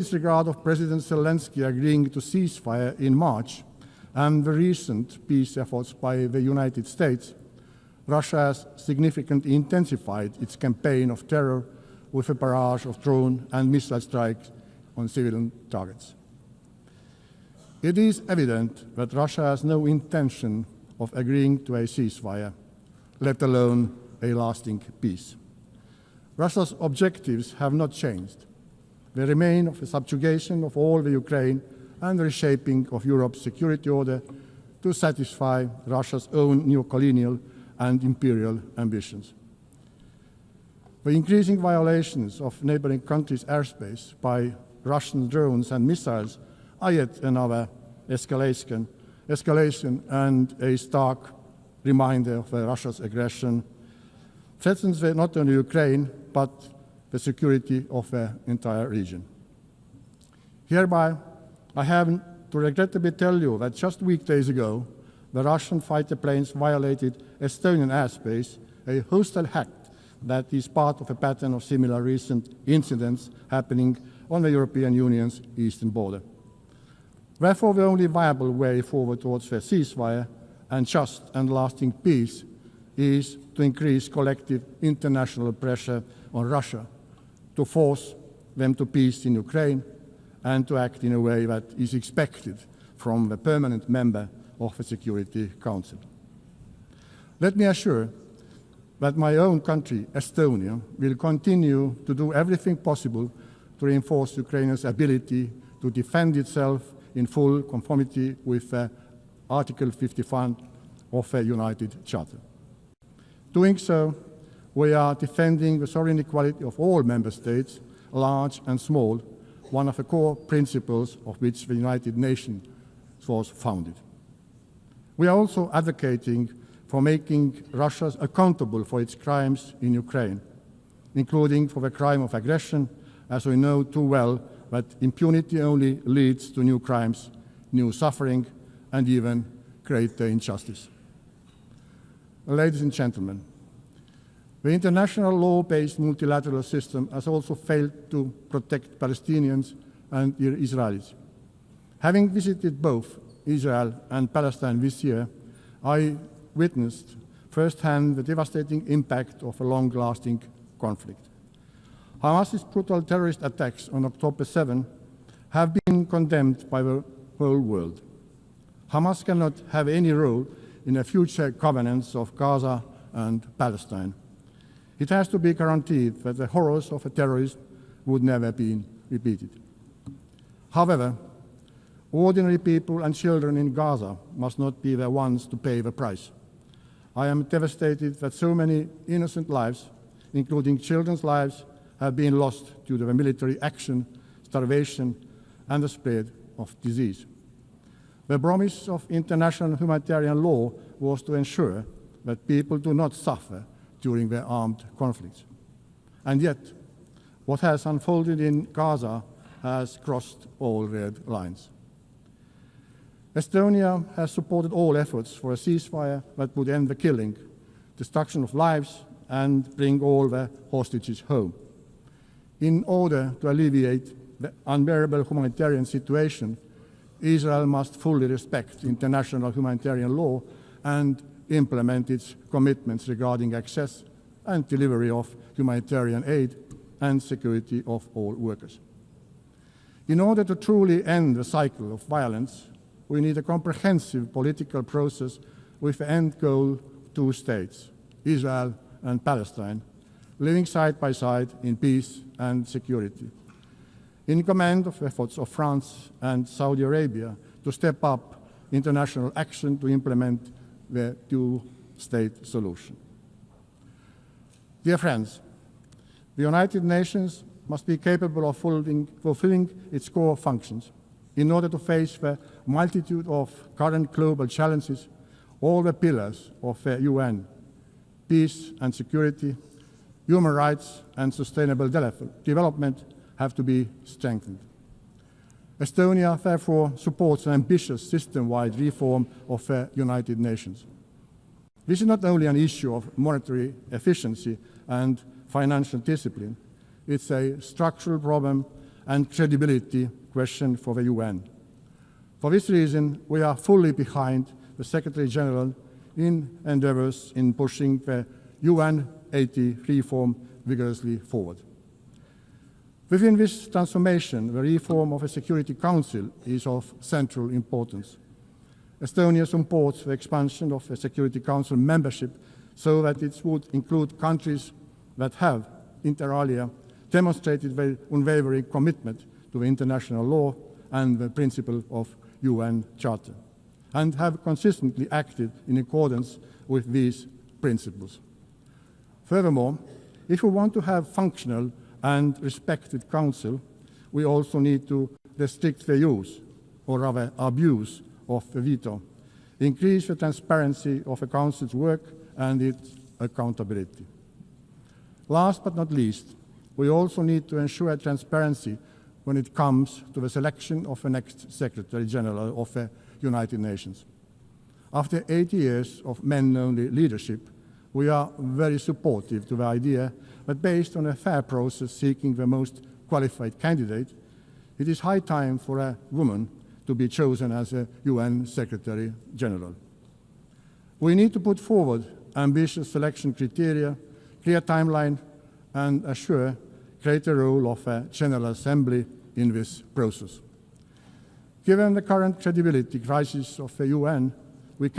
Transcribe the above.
disregard of President Zelensky agreeing to ceasefire in March and the recent peace efforts by the United States, Russia has significantly intensified its campaign of terror with a barrage of drone and missile strikes on civilian targets. It is evident that Russia has no intention of agreeing to a ceasefire, let alone a lasting peace. Russia's objectives have not changed. They remain of the subjugation of all the Ukraine and the reshaping of Europe's security order to satisfy Russia's own neo-colonial and imperial ambitions. The increasing violations of neighboring countries' airspace by Russian drones and missiles are yet another escalation and a stark reminder of Russia's aggression threatens not only Ukraine, but the security of the entire region. Hereby, I have to regrettably tell you that just weekdays ago, the Russian fighter planes violated Estonian airspace, a hostile act that is part of a pattern of similar recent incidents happening on the European Union's eastern border. Therefore, the only viable way forward towards a ceasefire and just and lasting peace is to increase collective international pressure on Russia to force them to peace in Ukraine and to act in a way that is expected from the permanent member of the Security Council. Let me assure that my own country, Estonia, will continue to do everything possible to reinforce Ukraine's ability to defend itself in full conformity with Article 51 of the United Charter. Doing so, we are defending the sovereign equality of all member states, large and small, one of the core principles of which the United Nations was founded. We are also advocating for making Russia accountable for its crimes in Ukraine, including for the crime of aggression, as we know too well that impunity only leads to new crimes, new suffering, and even greater injustice. Ladies and gentlemen, the international law-based multilateral system has also failed to protect Palestinians and Israelis. Having visited both Israel and Palestine this year, I witnessed firsthand the devastating impact of a long-lasting conflict. Hamas's brutal terrorist attacks on October 7 have been condemned by the whole world. Hamas cannot have any role in the future governance of Gaza and Palestine. It has to be guaranteed that the horrors of terrorism would never be repeated. However, ordinary people and children in Gaza must not be the ones to pay the price. I am devastated that so many innocent lives, including children's lives, have been lost due to the military action, starvation, and the spread of disease. The promise of international humanitarian law was to ensure that people do not suffer during their armed conflicts. And yet, what has unfolded in Gaza has crossed all red lines. Estonia has supported all efforts for a ceasefire that would end the killing, destruction of lives, and bring all the hostages home. In order to alleviate the unbearable humanitarian situation, Israel must fully respect international humanitarian law and implement its commitments regarding access and delivery of humanitarian aid and security of all workers. In order to truly end the cycle of violence, we need a comprehensive political process with the end goal of 2 states, Israel and Palestine, living side by side in peace and security. In command of efforts of France and Saudi Arabia to step up international action to implement the 2-state solution. Dear friends, the United Nations must be capable of fulfilling its core functions. In order to face the multitude of current global challenges, all the pillars of the UN, peace and security, human rights and sustainable development have to be strengthened. Estonia, therefore, supports an ambitious system-wide reform of the United Nations. This is not only an issue of monetary efficiency and financial discipline, it's a structural problem and credibility question for the UN. For this reason, we are fully behind the Secretary General in endeavors in pushing the UN 80 reform vigorously forward. Within this transformation, the reform of the Security Council is of central importance. Estonia supports the expansion of the Security Council membership so that it would include countries that have, inter alia, demonstrated their unwavering commitment to the international law and the principle of UN Charter, and have consistently acted in accordance with these principles. Furthermore, if we want to have functional and respected Council, we also need to restrict the use, or rather abuse, of the veto, increase the transparency of the Council's work and its accountability. Last but not least, we also need to ensure transparency when it comes to the selection of the next Secretary General of the United Nations. After 80 years of men-only leadership, we are very supportive to the idea that based on a fair process seeking the most qualified candidate, it is high time for a woman to be chosen as a UN Secretary General. We need to put forward ambitious selection criteria, clear timeline, and assure greater role of a General Assembly in this process. Given the current credibility crisis of the UN,